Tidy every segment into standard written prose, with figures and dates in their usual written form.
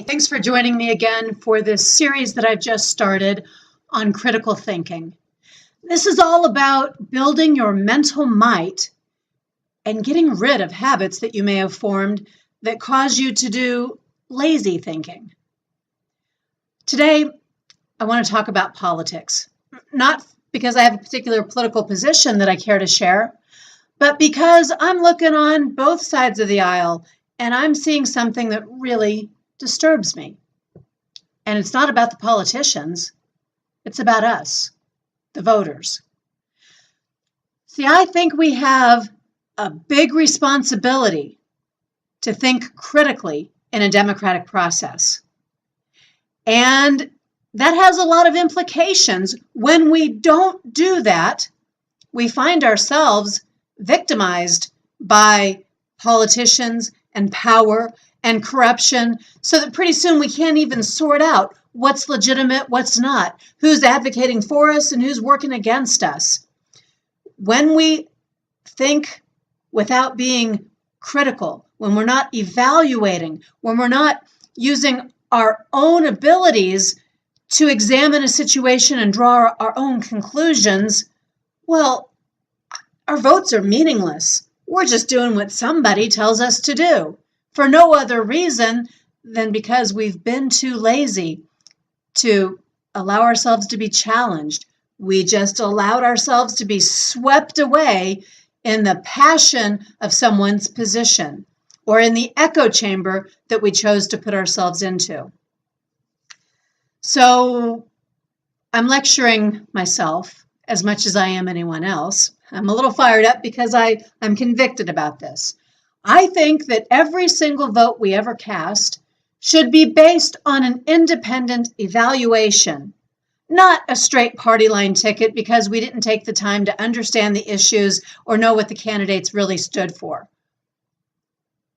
Thanks for joining me again for this series that I've just started on critical thinking. This is all about building your mental might and getting rid of habits that you may have formed that cause you to do lazy thinking. Today, I want to talk about politics, not because I have a particular political position that I care to share, but because I'm looking on both sides of the aisle and I'm seeing something that really disturbs me. And it's not about the politicians, it's about us, the voters. See, I think we have a big responsibility to think critically in a democratic process. And that has a lot of implications. When we don't do that, we find ourselves victimized by politicians and power and corruption, so that pretty soon we can't even sort out what's legitimate, what's not, who's advocating for us and who's working against us. When we think without being critical, when we're not evaluating, when we're not using our own abilities to examine a situation and draw our own conclusions, well, our votes are meaningless. We're just doing what somebody tells us to do for no other reason than because we've been too lazy to allow ourselves to be challenged. We just allowed ourselves to be swept away in the passion of someone's position or in the echo chamber that we chose to put ourselves into. So I'm lecturing myself as much as I am anyone else. I'm a little fired up because I'm convicted about this. I think that every single vote we ever cast should be based on an independent evaluation, not a straight party line ticket because we didn't take the time to understand the issues or know what the candidates really stood for.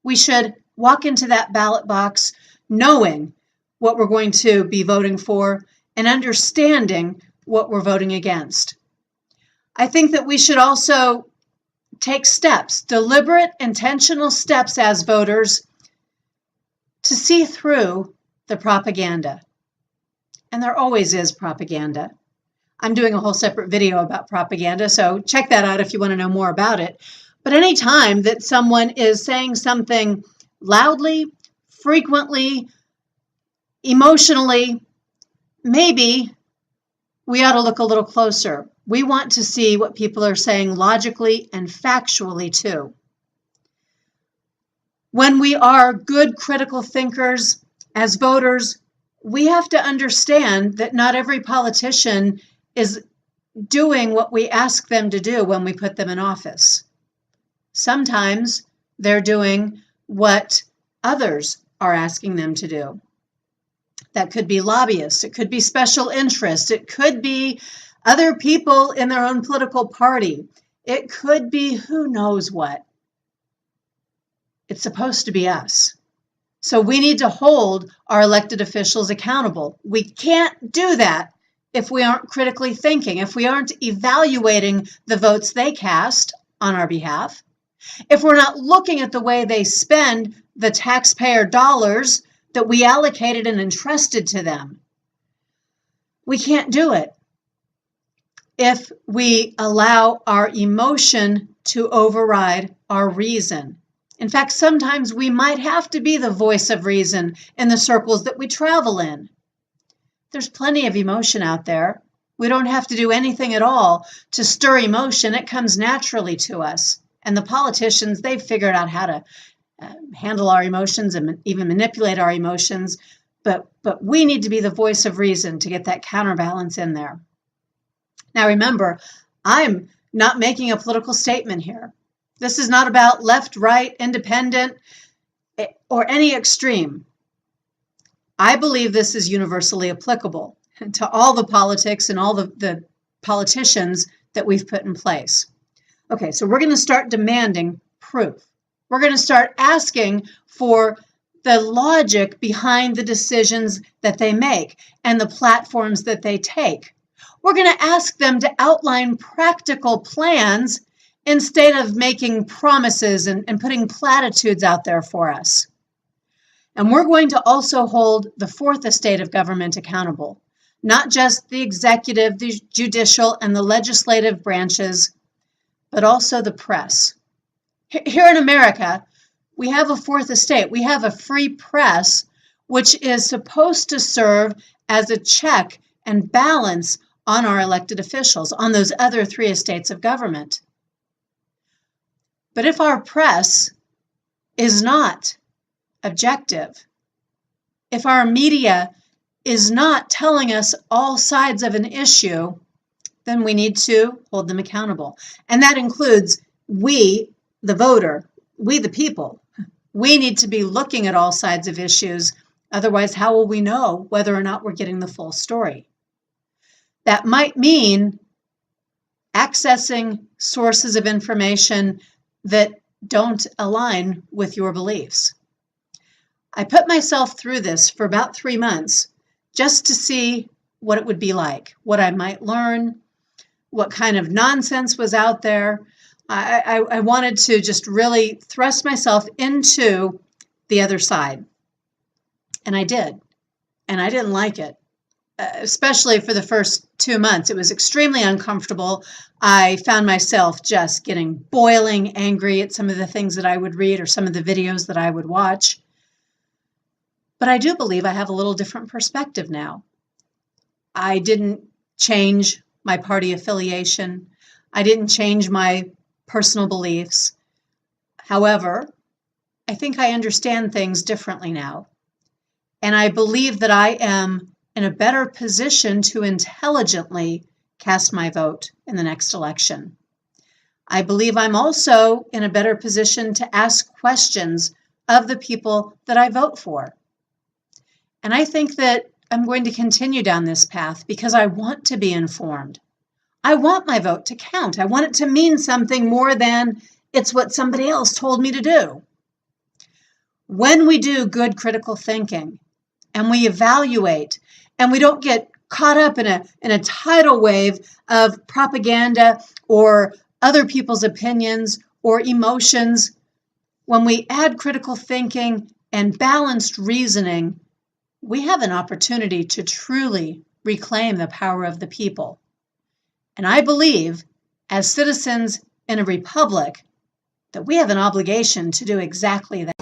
We should walk into that ballot box knowing what we're going to be voting for and understanding what we're voting against. I think that we should also take steps, deliberate, intentional steps as voters to see through the propaganda. And there always is propaganda. I'm doing a whole separate video about propaganda, so check that out if you want to know more about it. But any time that someone is saying something loudly, frequently, emotionally, maybe we ought to look a little closer. We want to see what people are saying logically and factually too. When we are good critical thinkers as voters, we have to understand that not every politician is doing what we ask them to do when we put them in office. Sometimes they're doing what others are asking them to do. That could be lobbyists, it could be special interests, it could be other people in their own political party. It could be who knows what. It's supposed to be us. So we need to hold our elected officials accountable. We can't do that if we aren't critically thinking, if we aren't evaluating the votes they cast on our behalf, if we're not looking at the way they spend the taxpayer dollars that we allocated and entrusted to them. We can't do it if we allow our emotion to override our reason. In fact, sometimes we might have to be the voice of reason in the circles that we travel in. There's plenty of emotion out there. We don't have to do anything at all to stir emotion. It comes naturally to us. And the politicians, they've figured out how to handle our emotions and even manipulate our emotions. But we need to be the voice of reason to get that counterbalance in there. Now remember, I'm not making a political statement here. This is not about left, right, independent, or any extreme. I believe this is universally applicable to all the politics and all the politicians that we've put in place. Okay, so we're going to start demanding proof. We're going to start asking for the logic behind the decisions that they make and the platforms that they take. We're going to ask them to outline practical plans instead of making promises and putting platitudes out there for us. And we're going to also hold the fourth estate of government accountable, not just the executive, the judicial, and the legislative branches, but also the press. Here in America, we have a fourth estate. We have a free press, which is supposed to serve as a check and balance on our elected officials, on those other three estates of government. But if our press is not objective, if our media is not telling us all sides of an issue, then we need to hold them accountable. And that includes we, the voter, we, the people. We need to be looking at all sides of issues. Otherwise, how will we know whether or not we're getting the full story? That might mean accessing sources of information that don't align with your beliefs. I put myself through this for about 3 months just to see what it would be like, what I might learn, what kind of nonsense was out there. I wanted to just really thrust myself into the other side. And I did. And I didn't like it, especially for the first 2 months. It was extremely uncomfortable. I found myself just getting boiling angry at some of the things that I would read or some of the videos that I would watch. But I do believe I have a little different perspective now. I didn't change my party affiliation. I didn't change my personal beliefs. However, I think I understand things differently now. And I believe that I am in a better position to intelligently cast my vote in the next election. I believe I'm also in a better position to ask questions of the people that I vote for. And I think that I'm going to continue down this path because I want to be informed. I want my vote to count. I want it to mean something more than it's what somebody else told me to do. When we do good critical thinking and we evaluate and we don't get caught up in a tidal wave of propaganda or other people's opinions or emotions, when we add critical thinking and balanced reasoning, we have an opportunity to truly reclaim the power of the people. And I believe, as citizens in a republic, that we have an obligation to do exactly that.